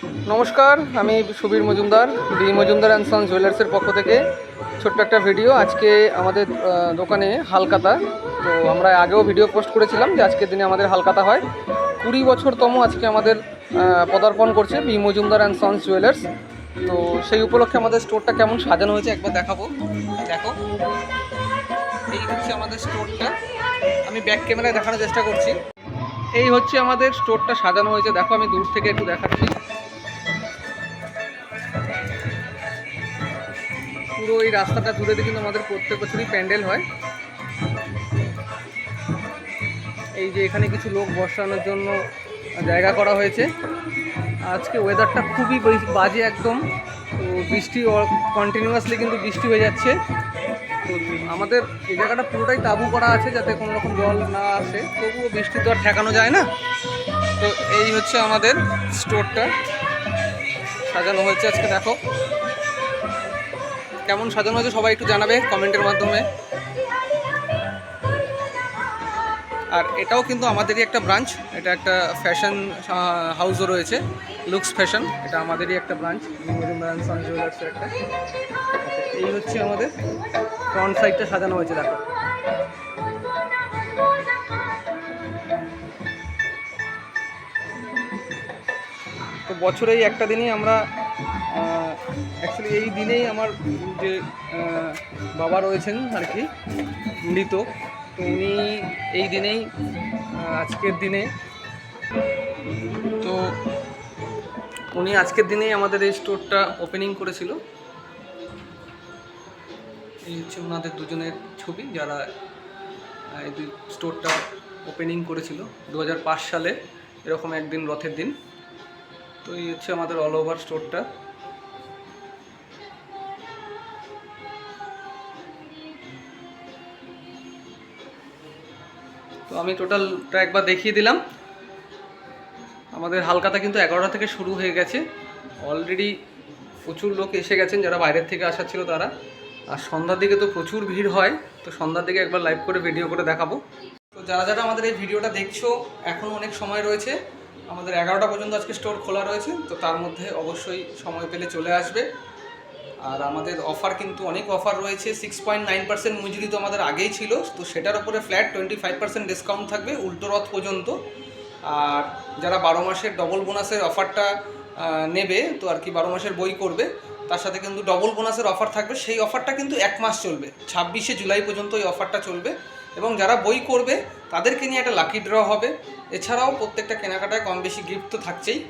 নমস্কার, আমি Subir Majumdar, B Majumdar and sons জুয়েলার্সের পক্ষ থেকে ছোট্ট একটা ভিডিও। আজকে আমাদের দোকানে হালখাতা। তো আমরা আগেও ভিডিও পোস্ট করেছিলাম যে আজকের দিনে আমাদের হালখাতা হয়। 20 বছরতম আজকে আমাদের পদার্পণ করছে B Majumdar and sons jewellers. তো সেই উপলক্ষে আমাদের স্টোরটা কেমন সাজানো হয়েছে একবার দেখাবো। দেখো, এই হচ্ছে আমাদের স্টোরটা। আমি ব্যাক ক্যামেরায় দেখানোর চেষ্টা করছি। এই হচ্ছে আমাদের স্টোরটা সাজানো হয়েছে। দেখো, আমি দূর থেকে একটু দেখাচ্ছি। পুরো এই রাস্তাটা জুড়ে দিয়ে কিন্তু আমাদের প্রত্যেক বছরই প্যান্ডেল হয়। এই যে এখানে কিছু লোক বসানোর জন্য জায়গা করা হয়েছে। আজকে ওয়েদারটা খুবই বাজে একদম। তো বৃষ্টি কন্টিনিউয়াসলি কিন্তু বৃষ্টি হয়ে যাচ্ছে। তো আমাদের এই জায়গাটা পুরোটাই তাঁবু করা আছে যাতে কোনো রকম জল না আসে, তবুও বৃষ্টি তো আর ঠেকানো যায় না। তো এই হচ্ছে আমাদের স্টোরটা সাজানো হয়েছে আজকে। দেখো কেমন সাজানো হয়েছে, সবাই একটু জানাবে কমেন্টের মাধ্যমে। আর এটাও কিন্তু আমাদেরই একটা ব্রাঞ্চ। এটা একটা ফ্যাশন হাউসও রয়েছে, লুকস ফ্যাশন। এটা আমাদেরই একটা ব্রাঞ্চ, জুয়েলার্সের একটা। এই হচ্ছে আমাদের ফ্রন্ট সাইডটা সাজানো হয়েছে। দেখো, তো বছরে এই একটা দিনই আমরা অ্যাকচুয়ালি এই দিনেই আমার যে বাবা রয়েছেন আর কি, মৃত। তো উনি এই দিনেই আজকের দিনে তো উনি আজকের দিনেই আমাদের এই স্টোরটা ওপেনিং করেছিল। এই হচ্ছে ওনাদের দুজনের ছবি, যারা এই স্টোরটা ওপেনিং করেছিল 2005 সালে এরকম একদিন, রথের দিন। তো এই হচ্ছে আমাদের অল ওভার স্টোরটা। তো আমি টোটালটা একবার দেখিয়ে দিলাম। আমাদের হালখাতা কিন্তু 11টা থেকে শুরু হয়ে গেছে। অলরেডি প্রচুর লোক এসে গেছেন যারা বাইরের থেকে আসা ছিল তারা। আর সন্ধ্যার দিকে তো প্রচুর ভিড় হয়। তো সন্ধ্যার দিকে একবার লাইভ করে ভিডিও করে দেখাবো। তো যারা যারা আমাদের এই ভিডিওটা দেখছো, এখনও অনেক সময় রয়েছে। আমাদের 11টা পর্যন্ত আজকে স্টোর খোলা রয়েছে। তো তার মধ্যে অবশ্যই সময় পেলে চলে আসবে। আর আমাদের অফার কিন্তু অনেক অফার রয়েছে। 6.9% মজুরি তো আমাদের আগেই ছিল, তো সেটার উপরে ফ্ল্যাট 25% ডিসকাউন্ট থাকবে উল্টো রথ পর্যন্ত। আর যারা 12 মাসের ডবল বোনাসের অফারটা নেবে, তো আর কি 12 মাসের বই করবে, তার সাথে কিন্তু ডবল বোনাসের অফার থাকবে। সেই অফারটা কিন্তু 1 মাস চলবে, 26শে জুলাই পর্যন্ত এই অফারটা চলবে। এবং যারা বই করবে তাদেরকে নিয়ে একটা লাকি ড্র হবে। এছাড়াও প্রত্যেকটা কেনাকাটায় কম বেশি গিফট তো থাকছেই।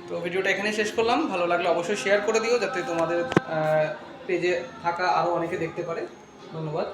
তো ভিডিওটা এখানেই শেষ করলাম। ভালো লাগলে অবশ্যই শেয়ার করে দিও, যাতে তোমাদের পেজে থাকা আরও অনেকে দেখতে পারে। ধন্যবাদ।